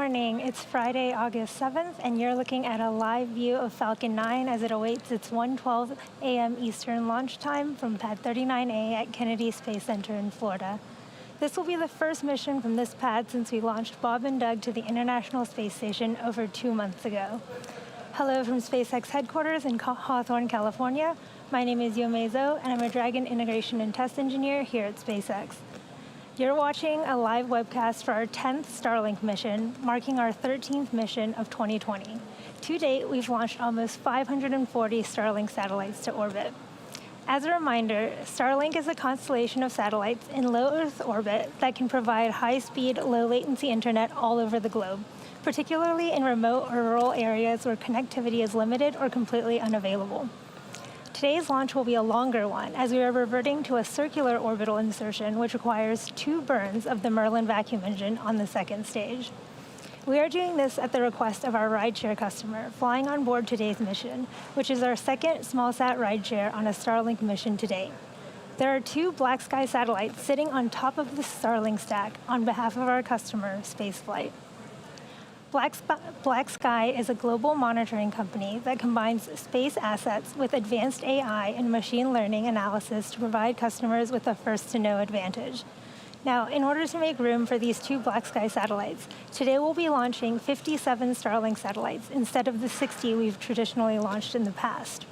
morning. It's Friday, August 7th, and you're looking at a live view of Falcon 9 as it awaits its 1:12 a.m. Eastern launch time from Pad 39A at Kennedy Space Center in Florida. This will be the first mission from this pad since we launched Bob and Doug to the International Space Station over 2 months ago. Hello from SpaceX headquarters in Hawthorne, California. My name is Yomezo, and I'm a Dragon Integration and Test Engineer here at SpaceX. You're watching a live webcast for our 10th Starlink mission, marking our 13th mission of 2020. To date, we've launched almost 540 Starlink satellites to orbit. As a reminder, Starlink is a constellation of satellites in low Earth orbit that can provide high-speed, low-latency internet all over the globe, particularly in remote or rural areas where connectivity is limited or completely unavailable. Today's launch will be a longer one, as we are reverting to a circular orbital insertion, which requires 2 burns of the Merlin vacuum engine on the second stage. We are doing this at the request of our rideshare customer, flying on board today's mission, which is our second smallsat rideshare on a Starlink mission to date. There are 2 BlackSky satellites sitting on top of the Starlink stack on behalf of our customer, Spaceflight. BlackSky is a global monitoring company that combines space assets with advanced AI and machine learning analysis to provide customers with a first-to-know advantage. Now, in order to make room for these 2 BlackSky satellites, today we'll be launching 57 Starlink satellites instead of the 60 we've traditionally launched in the past.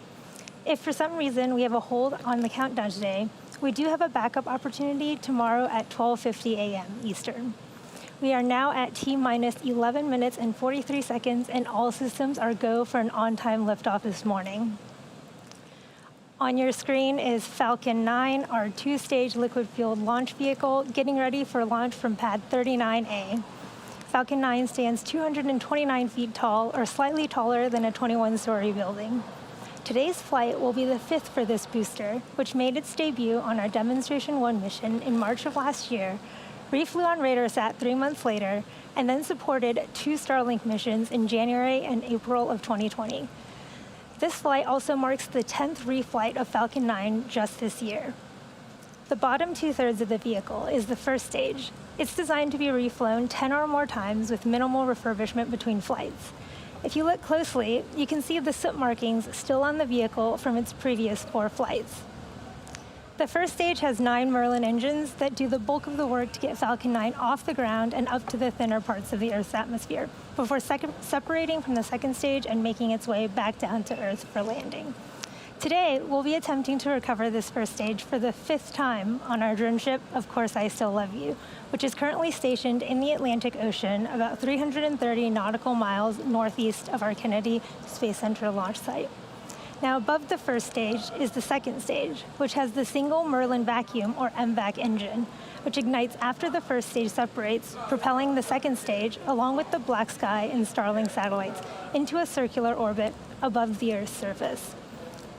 If for some reason we have a hold on the countdown today, we do have a backup opportunity tomorrow at 12:50 a.m. Eastern. We are now at T-minus 11 minutes and 43 seconds, and all systems are go for an on-time liftoff this morning. On your screen is Falcon 9, our 2-stage liquid-fueled launch vehicle, getting ready for launch from Pad 39A. Falcon 9 stands 229 feet tall, or slightly taller than a 21-story building. Today's flight will be the 5th for this booster, which made its debut on our Demonstration 1 mission in March of last year, reflew on RadarSat 3 months later, and then supported 2 Starlink missions in January and April of 2020. This flight also marks the 10th reflight of Falcon 9 just this year. The bottom 2/3 of the vehicle is the first stage. It's designed to be reflown 10 or more times with minimal refurbishment between flights. If you look closely, you can see the soot markings still on the vehicle from its previous 4 flights. The first stage has 9 Merlin engines that do the bulk of the work to get Falcon 9 off the ground and up to the thinner parts of the Earth's atmosphere, before separating from the second stage and making its way back down to Earth for landing. Today, we'll be attempting to recover this first stage for the 5th time on our drone ship, Of Course I Still Love You, which is currently stationed in the Atlantic Ocean about 330 nautical miles northeast of our Kennedy Space Center launch site. Now, above the first stage is the second stage, which has the single Merlin vacuum, or MVAC engine, which ignites after the first stage separates, propelling the second stage, along with the BlackSky and Starlink satellites, into a circular orbit above the Earth's surface.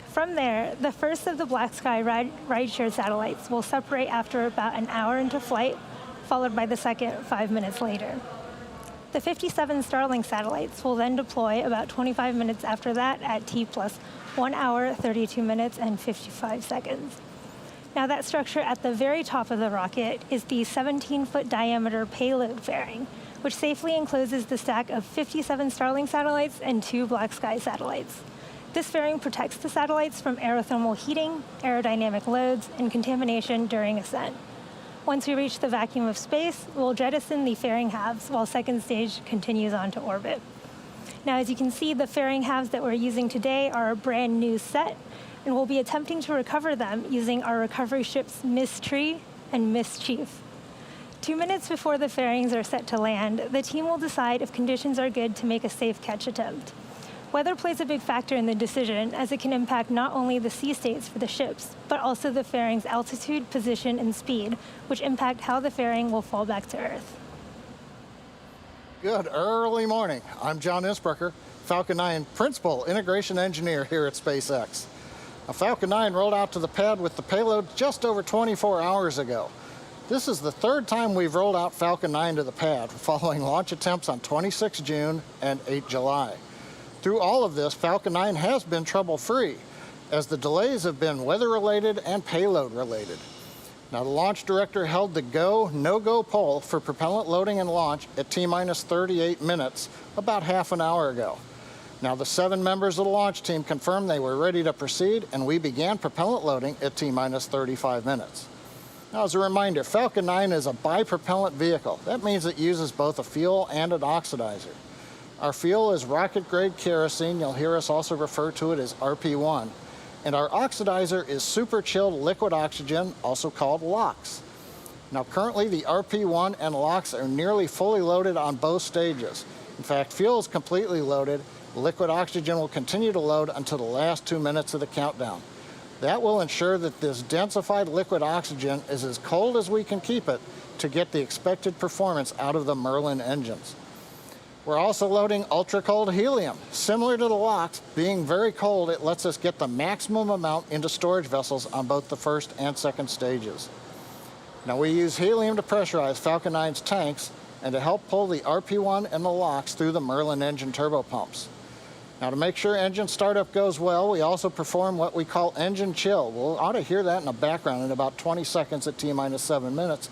From there, the first of the BlackSky rideshare satellites will separate after about an hour into flight, followed by the second 5 minutes later. The 57 Starlink satellites will then deploy about 25 minutes after that at T+1 hour, 32 minutes, and 55 seconds. Now, that structure at the very top of the rocket is the 17-foot diameter payload fairing, which safely encloses the stack of 57 Starlink satellites and 2 BlackSky satellites. This fairing protects the satellites from aerothermal heating, aerodynamic loads, and contamination during ascent. Once we reach the vacuum of space, we'll jettison the fairing halves while second stage continues on to orbit. Now, as you can see, the fairing halves that we're using today are a brand new set, and we'll be attempting to recover them using our recovery ships Mystery and Mischief. 2 minutes before the fairings are set to land, the team will decide if conditions are good to make a safe catch attempt. Weather plays a big factor in the decision, as it can impact not only the sea states for the ships, but also the fairing's altitude, position, and speed, which impact how the fairing will fall back to Earth. Good early morning. I'm John Innsbrucker, Falcon 9 Principal Integration Engineer here at SpaceX. Falcon 9 rolled out to the pad with the payload just over 24 hours ago. This is the 3rd time we've rolled out Falcon 9 to the pad, following launch attempts on 26 June and 8 July. Through all of this, Falcon 9 has been trouble-free, as the delays have been weather-related and payload-related. Now, the launch director held the go, no-go poll for propellant loading and launch at T-minus 38 minutes, about half an hour ago. Now, the 7 members of the launch team confirmed they were ready to proceed, and we began propellant loading at T-minus 35 minutes. Now, as a reminder, Falcon 9 is a bipropellant vehicle. That means it uses both a fuel and an oxidizer. Our fuel is rocket-grade kerosene. You'll hear us also refer to it as RP1. And our oxidizer is super-chilled liquid oxygen, also called LOX. Now, currently, the RP1 and LOX are nearly fully loaded on both stages. In fact, fuel is completely loaded. Liquid oxygen will continue to load until the last 2 minutes of the countdown. That will ensure that this densified liquid oxygen is as cold as we can keep it to get the expected performance out of the Merlin engines. We're also loading ultra-cold helium. Similar to the LOX, being very cold, it lets us get the maximum amount into storage vessels on both the first and second stages. Now, we use helium to pressurize Falcon 9's tanks and to help pull the RP1 and the LOX through the Merlin engine turbopumps. Now, to make sure engine startup goes well, we also perform what we call engine chill. We'll ought to hear that in the background in about 20 seconds at T-minus 7 minutes.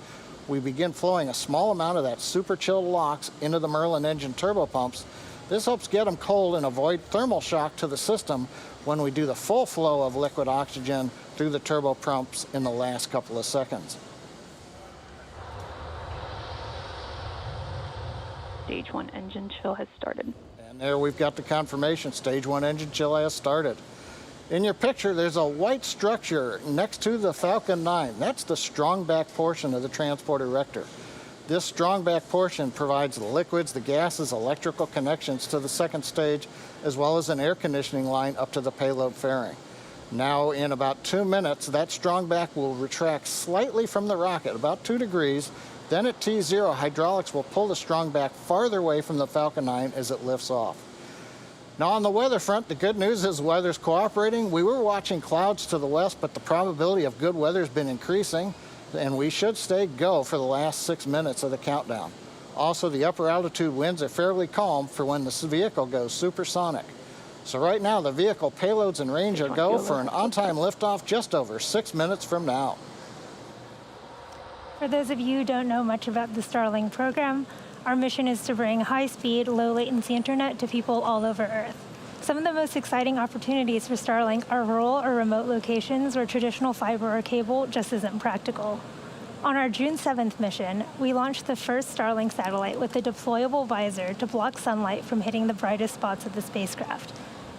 We begin flowing a small amount of that super chilled LOX into the Merlin engine turbopumps. This helps get them cold and avoid thermal shock to the system when we do the full flow of liquid oxygen through the turbopumps in the last couple of seconds. Stage 1 engine chill has started. And there we've got the confirmation. Stage 1 engine chill has started. In your picture, there's a white structure next to the Falcon 9. That's the strong back portion of the transport erector. This strong back portion provides the liquids, the gases, electrical connections to the second stage, as well as an air conditioning line up to the payload fairing. Now, in about 2 minutes, that strong back will retract slightly from the rocket, about 2 degrees. Then at T0, hydraulics will pull the strong back farther away from the Falcon 9 as it lifts off. Now, on the weather front, the good news is weather's cooperating. We were watching clouds to the west, but the probability of good weather has been increasing, and we should stay go for the last 6 minutes of the countdown. Also, the upper altitude winds are fairly calm for when this vehicle goes supersonic. So right now, the vehicle payloads and range are go for an on-time liftoff just over 6 minutes from now. For those of you who don't know much about the Starlink program, our mission is to bring high-speed, low-latency internet to people all over Earth. Some of the most exciting opportunities for Starlink are rural or remote locations where traditional fiber or cable just isn't practical. On our June 7th mission, we launched the first Starlink satellite with a deployable visor to block sunlight from hitting the brightest spots of the spacecraft.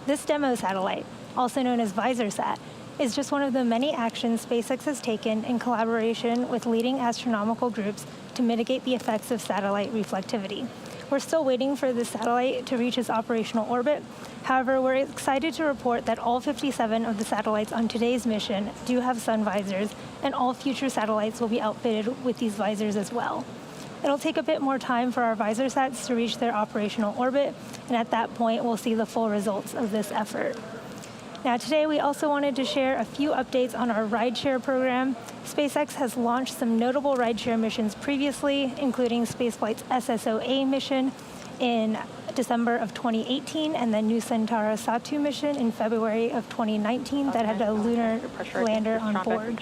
This demo satellite, also known as VisorSat, is just one of the many actions SpaceX has taken in collaboration with leading astronomical groups to mitigate the effects of satellite reflectivity. We're still waiting for the satellite to reach its operational orbit. However, we're excited to report that all 57 of the satellites on today's mission do have sun visors, and all future satellites will be outfitted with these visors as well. It'll take a bit more time for our VisorSats to reach their operational orbit, and at that point, we'll see the full results of this effort. Now, today we also wanted to share a few updates on our rideshare program. SpaceX has launched some notable rideshare missions previously, including Spaceflight's SSOA mission in December of 2018 and the New Centaur Satu mission in February of 2019 that had a lunar lander on board.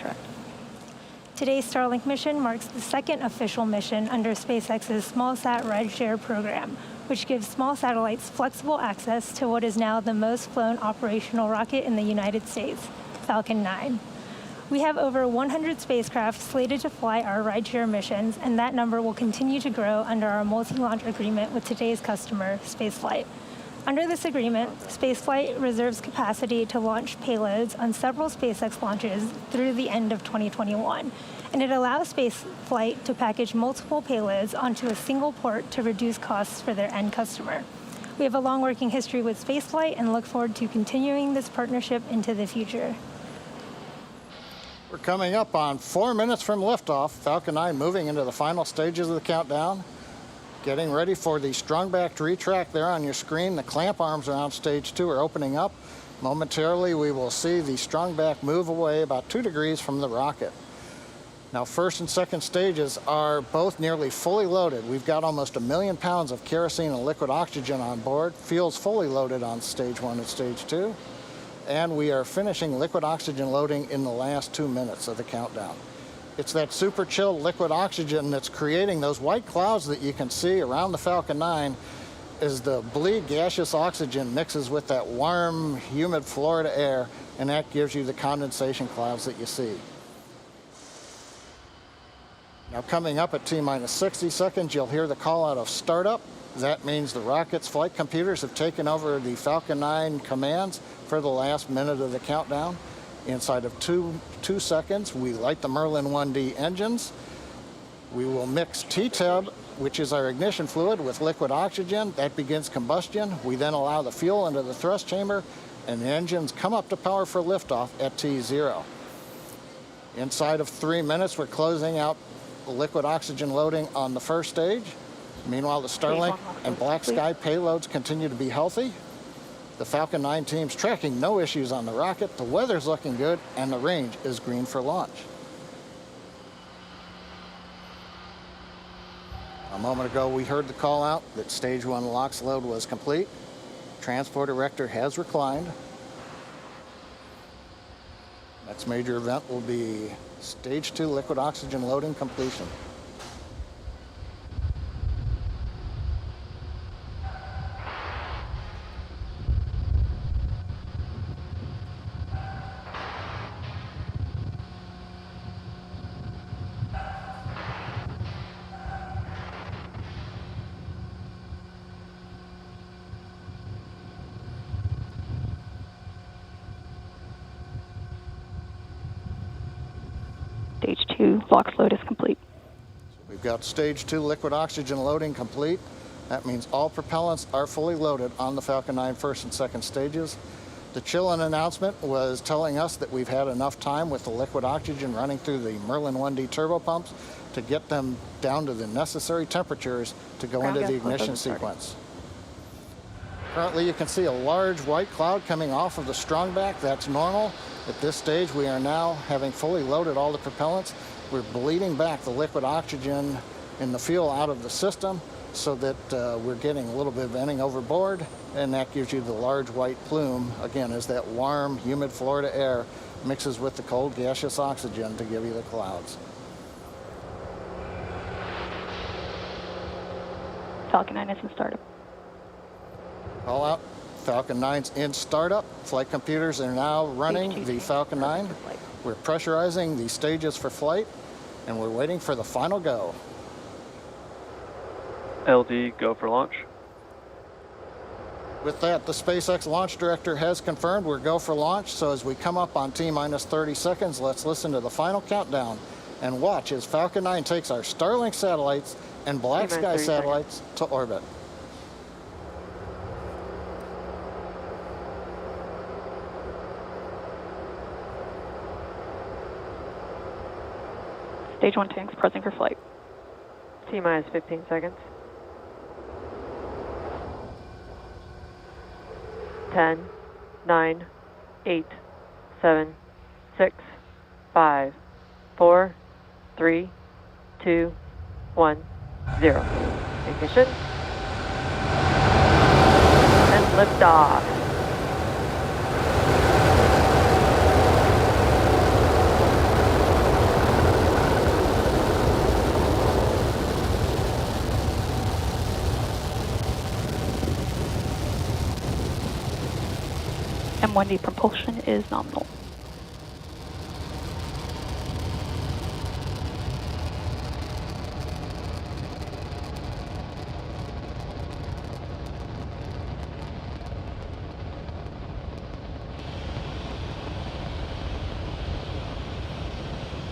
Today's Starlink mission marks the second official mission under SpaceX's SmallSat rideshare program, which gives small satellites flexible access to what is now the most flown operational rocket in the United States, Falcon 9. We have over 100 spacecraft slated to fly our rideshare missions, and that number will continue to grow under our multi-launch agreement with today's customer, Spaceflight. Under this agreement, Spaceflight reserves capacity to launch payloads on several SpaceX launches through the end of 2021, and it allows Spaceflight to package multiple payloads onto a single port to reduce costs for their end customer. We have a long working history with Spaceflight and look forward to continuing this partnership into the future. We're coming up on 4 minutes from liftoff. Falcon 9 moving into the final stages of the countdown. Getting ready for the strong-backed retract there on your screen. The clamp arms around stage 2 are opening up. Momentarily, we will see the strong back move away about 2 degrees from the rocket. Now, first and second stages are both nearly fully loaded. We've got almost 1 million pounds of kerosene and liquid oxygen on board. Fuel's fully loaded on stage 1 and stage 2. And we are finishing liquid oxygen loading in the last 2 minutes of the countdown. It's that super chilled liquid oxygen that's creating those white clouds that you can see around the Falcon 9 as the bleed gaseous oxygen mixes with that warm, humid Florida air, and that gives you the condensation clouds that you see. Now coming up at T-minus 60 seconds, you'll hear the call out of startup. That means the rocket's flight computers have taken over the Falcon 9 commands for the last minute of the countdown. Inside of two seconds, we light the Merlin 1D engines. We will mix T-Teb, which is our ignition fluid, with liquid oxygen. That begins combustion. We then allow the fuel into the thrust chamber, and the engines come up to power for liftoff at T0. Inside of 3 minutes, we're closing out the liquid oxygen loading on the first stage. Meanwhile, the Starlink and BlackSky payloads continue to be healthy. The Falcon 9 team's tracking no issues on the rocket, the weather's looking good, and the range is green for launch. A moment ago, we heard the call out that Stage 1 LOX load was complete. Transport erector has reclined. Next major event will be Stage 2 liquid oxygen loading completion. Stage 2 LOX load is complete. We've got Stage 2 liquid oxygen loading complete. That means all propellants are fully loaded on the Falcon 9 first and second stages. The chill-in announcement was telling us that we've had enough time with the liquid oxygen running through the Merlin 1D turbo pumps to get them down to the necessary temperatures to go into the ignition sequence. Currently, you can see a large white cloud coming off of the strongback. That's normal. At this stage, we are now having fully loaded all the propellants. We're bleeding back the liquid oxygen and the fuel out of the system so that we're getting a little bit of venting overboard, and that gives you the large white plume, again, as that warm, humid Florida air mixes with the cold gaseous oxygen to give you the clouds. Falcon 9 is in startup. Call out. Falcon 9's in startup. Flight computers are now running the Falcon 9. We're pressurizing the stages for flight, and we're waiting for the final go. LD, go for launch. With that, the SpaceX launch director has confirmed we're go for launch. So as we come up on T-minus 30 seconds, let's listen to the final countdown and watch as Falcon 9 takes our Starlink satellites and BlackSky satellites to orbit. Stage 1 tanks pressing for flight. T-minus 15 seconds. 10, 9, 8, 7, 6, 5, 4, 3, 2, 1, 0. Ignition. And liftoff. M1D propulsion is nominal.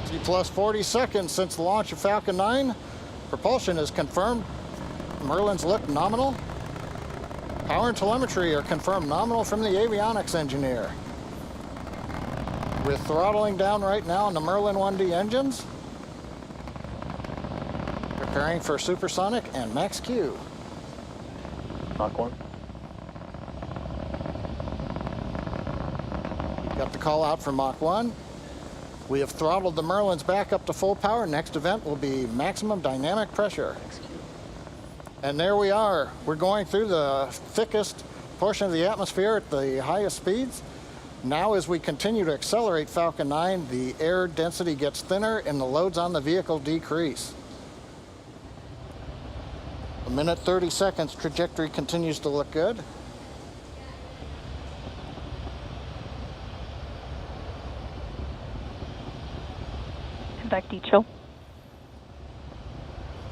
T plus 40 seconds since the launch of Falcon 9. Propulsion is confirmed. Merlin's look nominal. Power and telemetry are confirmed nominal from the avionics engineer. We're throttling down right now on the Merlin 1D engines. Preparing for supersonic and max Q. Mach 1. Got the call out for Mach 1. We have throttled the Merlins back up to full power. Next event will be maximum dynamic pressure. And there we are. We're going through the thickest portion of the atmosphere at the highest speeds. Now, as we continue to accelerate Falcon 9, the air density gets thinner and the loads on the vehicle decrease. A minute 30 seconds, trajectory continues to look good. Back dechill.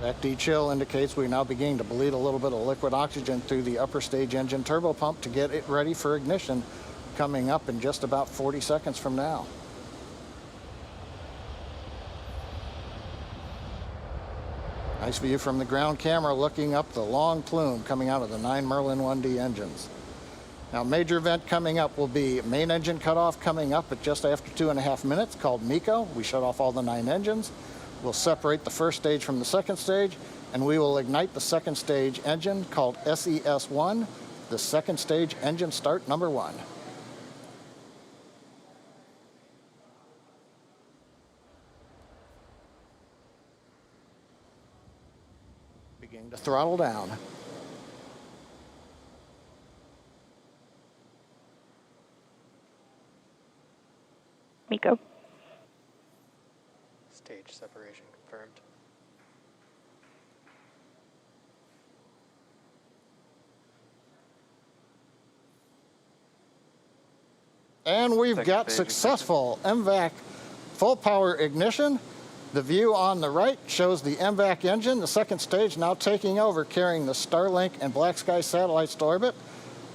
That dechill indicates we're now beginning to bleed a little bit of liquid oxygen through the upper stage engine turbopump to get it ready for ignition, coming up in just about 40 seconds from now. Nice view from the ground camera looking up the long plume coming out of the 9 Merlin 1D engines. Now, major event coming up will be main engine cutoff coming up at just after 2.5 minutes, called MECO. We shut off all the 9 engines. We'll separate the first stage from the second stage, and we will ignite the second stage engine called SES-1, the second stage engine start number 1. Beginning to throttle down. MECO. Stage separation confirmed. And we've Second got stage successful MVAC full power ignition. The view on the right shows the MVAC engine, the second stage now taking over, carrying the Starlink and BlackSky satellites to orbit.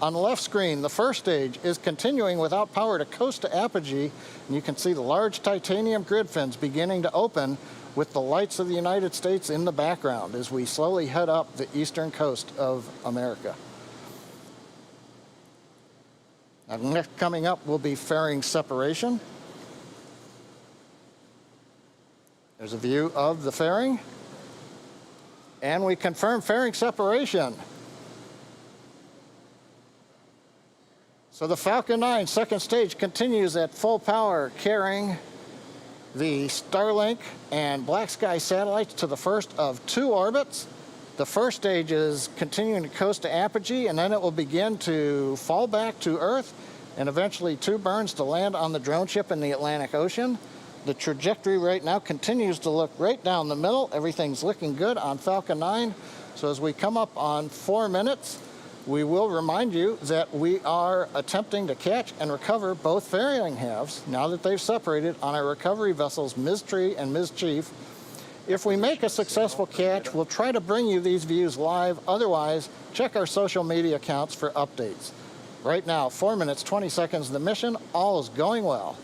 On the left screen, the first stage is continuing without power to coast to apogee, and you can see the large titanium grid fins beginning to open with the lights of the United States in the background as we slowly head up the eastern coast of America. Now, next coming up will be fairing separation. There's a view of the fairing, and we confirm fairing separation. So the Falcon 9 second stage continues at full power, carrying the Starlink and BlackSky satellites to the first of 2 orbits. The first stage is continuing to coast to apogee, and then it will begin to fall back to Earth, and eventually 2 burns to land on the drone ship in the Atlantic Ocean. The trajectory right now continues to look right down the middle. Everything's looking good on Falcon 9. So as we come up on 4 minutes, we will remind you that we are attempting to catch and recover both fairing halves now that they've separated on our recovery vessels Ms. Tree and Ms. Chief. If we make a successful catch, we'll try to bring you these views live. Otherwise, check our social media accounts for updates. Right now, 4 minutes, 20 seconds of the mission. All is going well.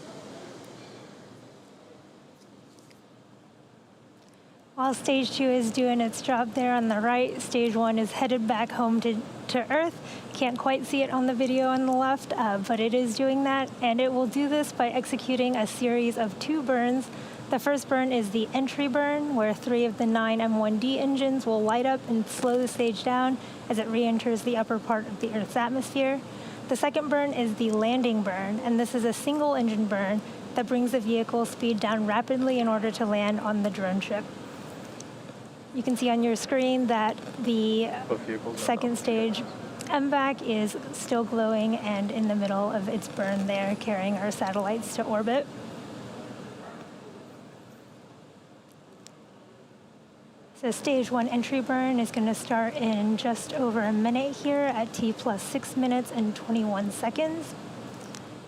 While stage 2 is doing its job there on the right, stage 1 is headed back home to Earth. Can't quite see it on the video on the left, but it is doing that, and it will do this by executing a series of 2 burns. The first burn is the entry burn, where 3 of the 9 M1D engines will light up and slow the stage down as it re-enters the upper part of the Earth's atmosphere. The second burn is the landing burn, and this is a single engine burn that brings the vehicle speed down rapidly in order to land on the drone ship. You can see on your screen that the second stage MVAC is still glowing and in the middle of its burn there, carrying our satellites to orbit. So stage 1 entry burn is going to start in just over a minute here at T plus 6 minutes and 21 seconds.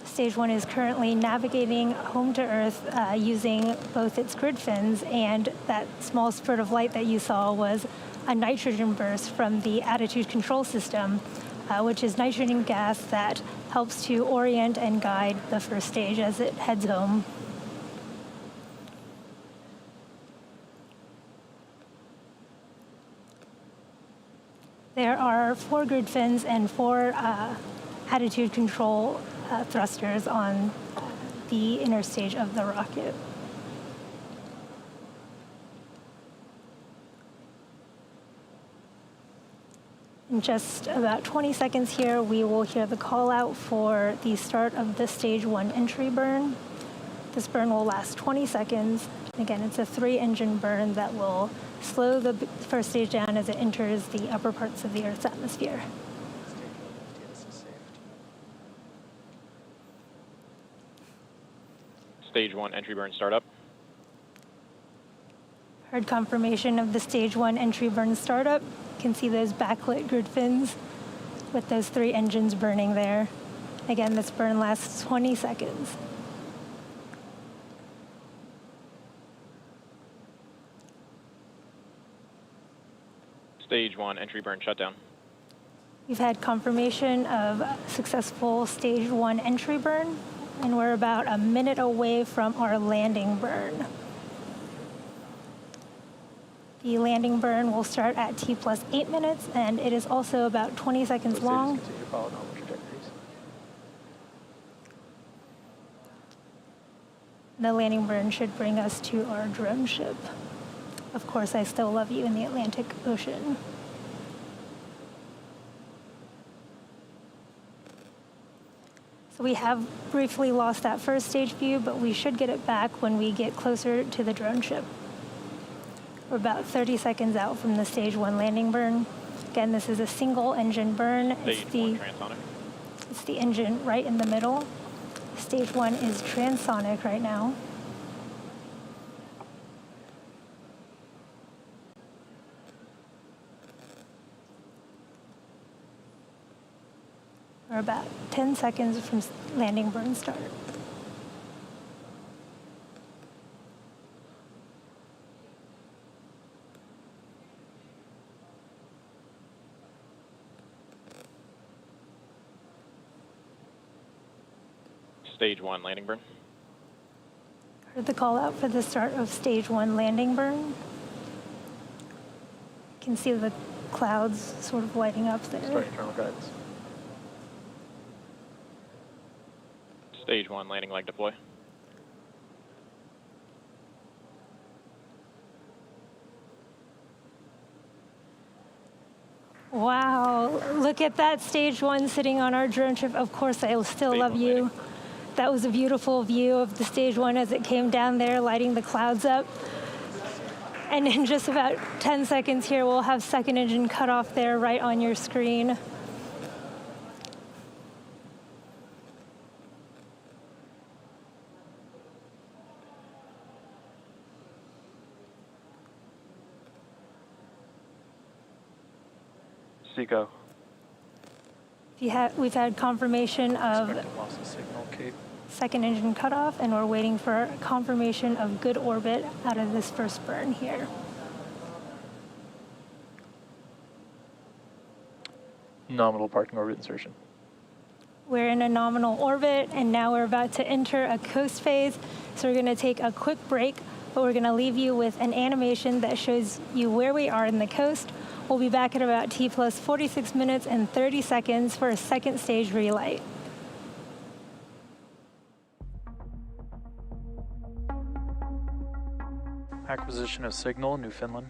Stage 1 is currently navigating home to Earth using both its grid fins, and that small spurt of light that you saw was a nitrogen burst from the attitude control system, which is nitrogen gas that helps to orient and guide the first stage as it heads home. There are 4 grid fins and 4 attitude control thrusters on the inner stage of the rocket. In just about 20 seconds here, we will hear the call out for the start of the stage 1 entry burn. This burn will last 20 seconds. Again, it's a 3-engine burn that will slow the first stage down as it enters the upper parts of the Earth's atmosphere. Stage 1 entry burn startup. Heard confirmation of the stage 1 entry burn startup. You can see those backlit grid fins with those 3 engines burning there. Again, this burn lasts 20 seconds. Stage 1 entry burn shutdown. We've had confirmation of successful stage 1 entry burn, and we're about a minute away from our landing burn. The landing burn will start at T plus 8 minutes, and it is also about 20 seconds long. Continue to follow normal trajectories. The landing burn should bring us to our drone ship. Of course, I still love you in the Atlantic Ocean. So we have briefly lost that first stage view, but we should get it back when we get closer to the drone ship. We're about 30 seconds out from the stage 1 landing burn. Again, this is a single engine burn. Stage 1 transonic. It's the engine right in the middle. Stage 1 is transonic right now. We're about 10 seconds from landing burn start. Stage 1 landing burn. Heard the call out for the start of stage 1 landing burn. You can see the clouds sort of lighting up there. Starting terminal guidance. Stage 1 landing leg deploy. Wow, look at that stage 1 sitting on our drone ship. Of course, I still Stage love 1 you. landing. That was a beautiful view of the stage 1 as it came down there, lighting the clouds up. And in just about 10 seconds here, we'll have second engine cut off there right on your screen. Seco. We've had confirmation of Expected loss of signal, Cape. second engine cutoff, and we're waiting for confirmation of good orbit out of this first burn here. Nominal parking orbit insertion. We're in a nominal orbit, and now we're about to enter a coast phase. So we're going to take a quick break, but we're going to leave you with an animation that shows you where we are in the coast. We'll be back at about T plus 46 minutes and 30 seconds for a second stage relight. Acquisition of signal, Newfoundland.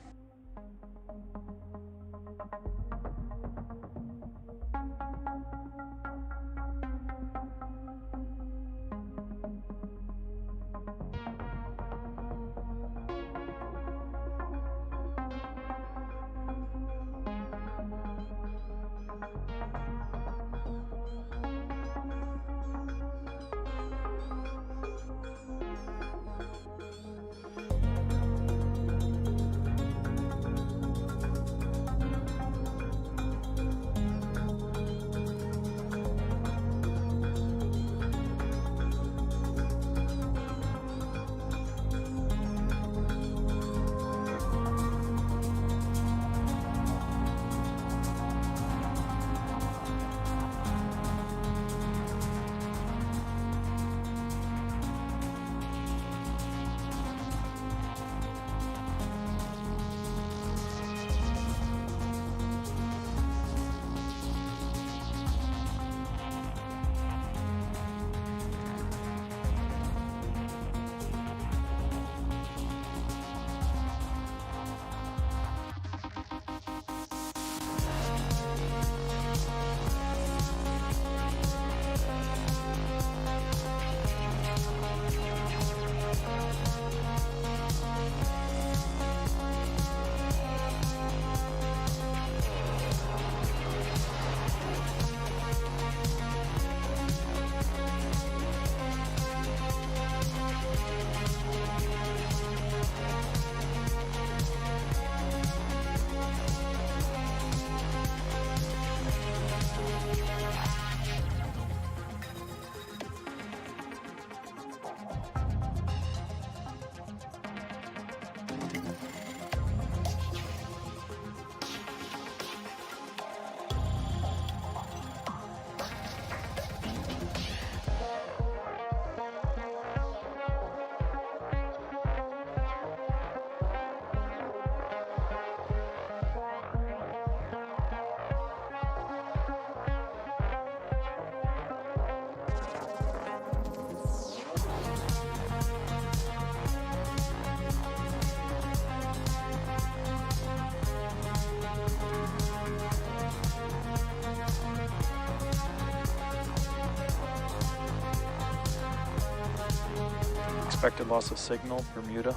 Expected loss of signal, Bermuda.